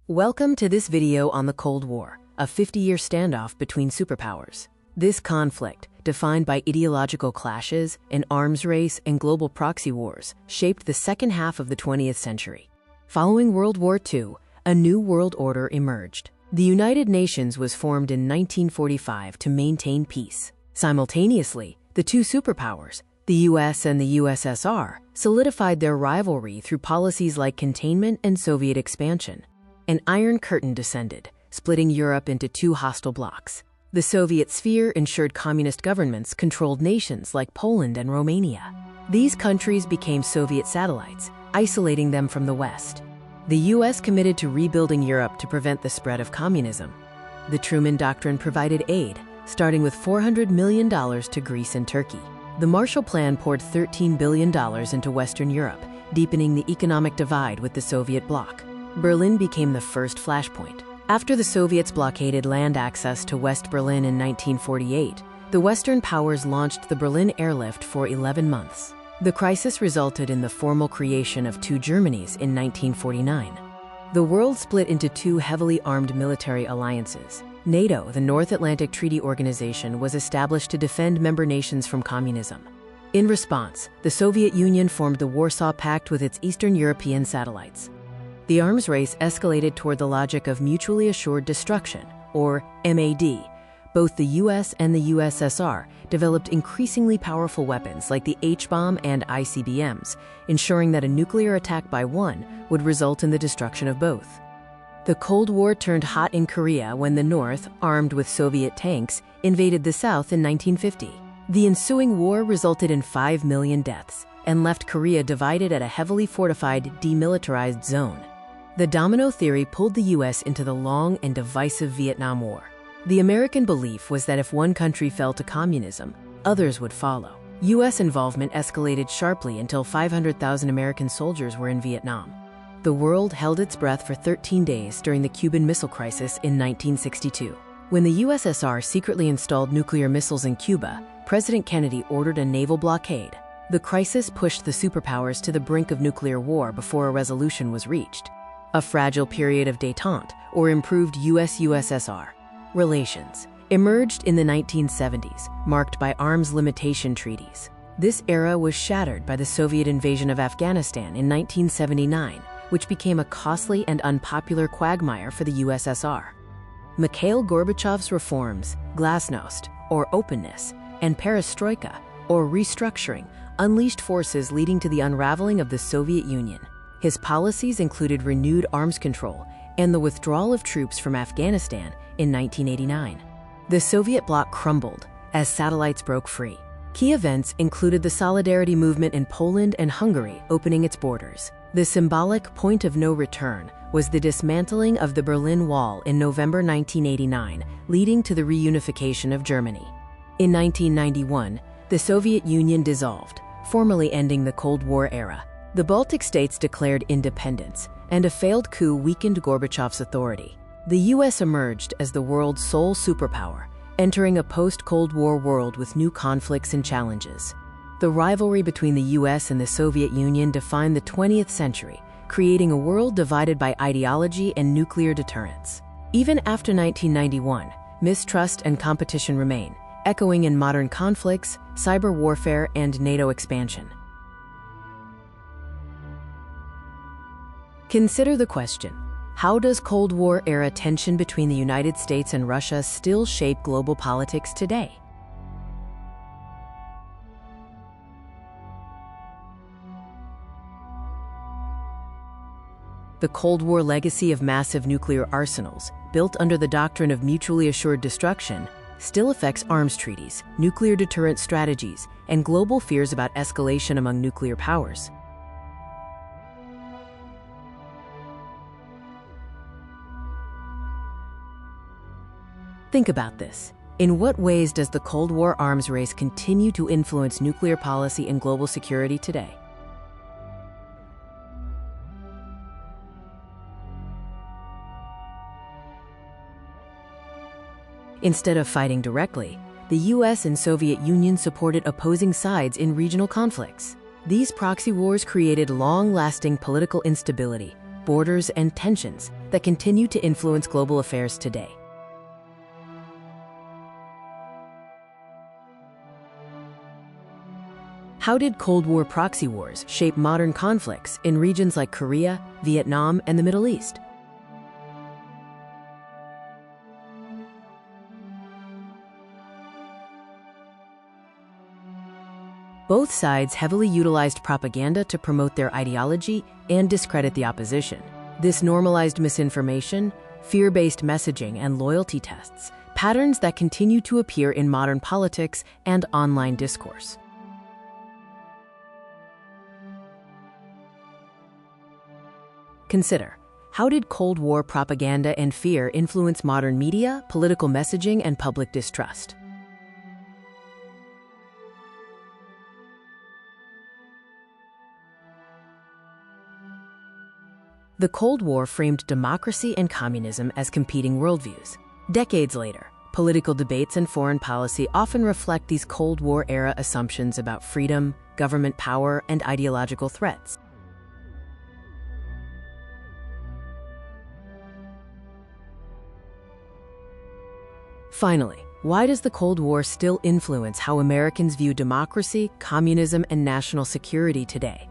Welcome to this video on the Cold War, a 50-year standoff between superpowers. This conflict, defined by ideological clashes, an arms race, and global proxy wars, shaped the second half of the 20th century. Following World War II, a new world order emerged. The United Nations was formed in 1945 to maintain peace. Simultaneously, the two superpowers, the US and the USSR, solidified their rivalry through policies like containment and Soviet expansion. An iron curtain descended, splitting Europe into two hostile blocs. The Soviet sphere ensured communist governments controlled nations like Poland and Romania. These countries became Soviet satellites, isolating them from the West. The US committed to rebuilding Europe to prevent the spread of communism. The Truman Doctrine provided aid, starting with $400 million to Greece and Turkey. The Marshall Plan poured $13 billion into Western Europe, deepening the economic divide with the Soviet bloc. Berlin became the first flashpoint. After the Soviets blockaded land access to West Berlin in 1948, the Western powers launched the Berlin Airlift for 11 months. The crisis resulted in the formal creation of two Germanys in 1949. The world split into two heavily armed military alliances. NATO, the North Atlantic Treaty Organization, was established to defend member nations from communism. In response, the Soviet Union formed the Warsaw Pact with its Eastern European satellites. The arms race escalated toward the logic of mutually assured destruction, or MAD. Both the US and the USSR developed increasingly powerful weapons like the H-bomb and ICBMs, ensuring that a nuclear attack by one would result in the destruction of both. The Cold War turned hot in Korea when the North, armed with Soviet tanks, invaded the South in 1950. The ensuing war resulted in 5 million deaths and left Korea divided at a heavily fortified, demilitarized zone. The domino theory pulled the US into the long and divisive Vietnam War. The American belief was that if one country fell to communism, others would follow. US involvement escalated sharply until 500,000 American soldiers were in Vietnam. The world held its breath for 13 days during the Cuban Missile Crisis in 1962. When the USSR secretly installed nuclear missiles in Cuba, President Kennedy ordered a naval blockade. The crisis pushed the superpowers to the brink of nuclear war before a resolution was reached. A fragile period of détente, or improved US-USSR relations, emerged in the 1970s, marked by arms limitation treaties. This era was shattered by the Soviet invasion of Afghanistan in 1979, which became a costly and unpopular quagmire for the USSR. Mikhail Gorbachev's reforms, glasnost, or openness, and perestroika, or restructuring, unleashed forces leading to the unraveling of the Soviet Union. His policies included renewed arms control and the withdrawal of troops from Afghanistan in 1989. The Soviet bloc crumbled as satellites broke free. Key events included the Solidarity movement in Poland and Hungary opening its borders. The symbolic point of no return was the dismantling of the Berlin Wall in November 1989, leading to the reunification of Germany. In 1991, the Soviet Union dissolved, formally ending the Cold War era. The Baltic states declared independence, and a failed coup weakened Gorbachev's authority. The US emerged as the world's sole superpower, entering a post-Cold War world with new conflicts and challenges. The rivalry between the US and the Soviet Union defined the 20th century, creating a world divided by ideology and nuclear deterrence. Even after 1991, mistrust and competition remain, echoing in modern conflicts, cyber warfare, and NATO expansion. Consider the question: how does Cold War-era tension between the United States and Russia still shape global politics today? The Cold War legacy of massive nuclear arsenals, built under the doctrine of mutually assured destruction, still affects arms treaties, nuclear deterrent strategies, and global fears about escalation among nuclear powers. Think about this. In what ways does the Cold War arms race continue to influence nuclear policy and global security today? Instead of fighting directly, the US and Soviet Union supported opposing sides in regional conflicts. These proxy wars created long-lasting political instability, borders, and tensions that continue to influence global affairs today. How did Cold War proxy wars shape modern conflicts in regions like Korea, Vietnam, and the Middle East? Both sides heavily utilized propaganda to promote their ideology and discredit the opposition. This normalized misinformation, fear-based messaging, and loyalty tests, patterns that continue to appear in modern politics and online discourse. Consider, how did Cold War propaganda and fear influence modern media, political messaging, and public distrust? The Cold War framed democracy and communism as competing worldviews. Decades later, political debates and foreign policy often reflect these Cold War-era assumptions about freedom, government power, and ideological threats. Finally, why does the Cold War still influence how Americans view democracy, communism, and national security today?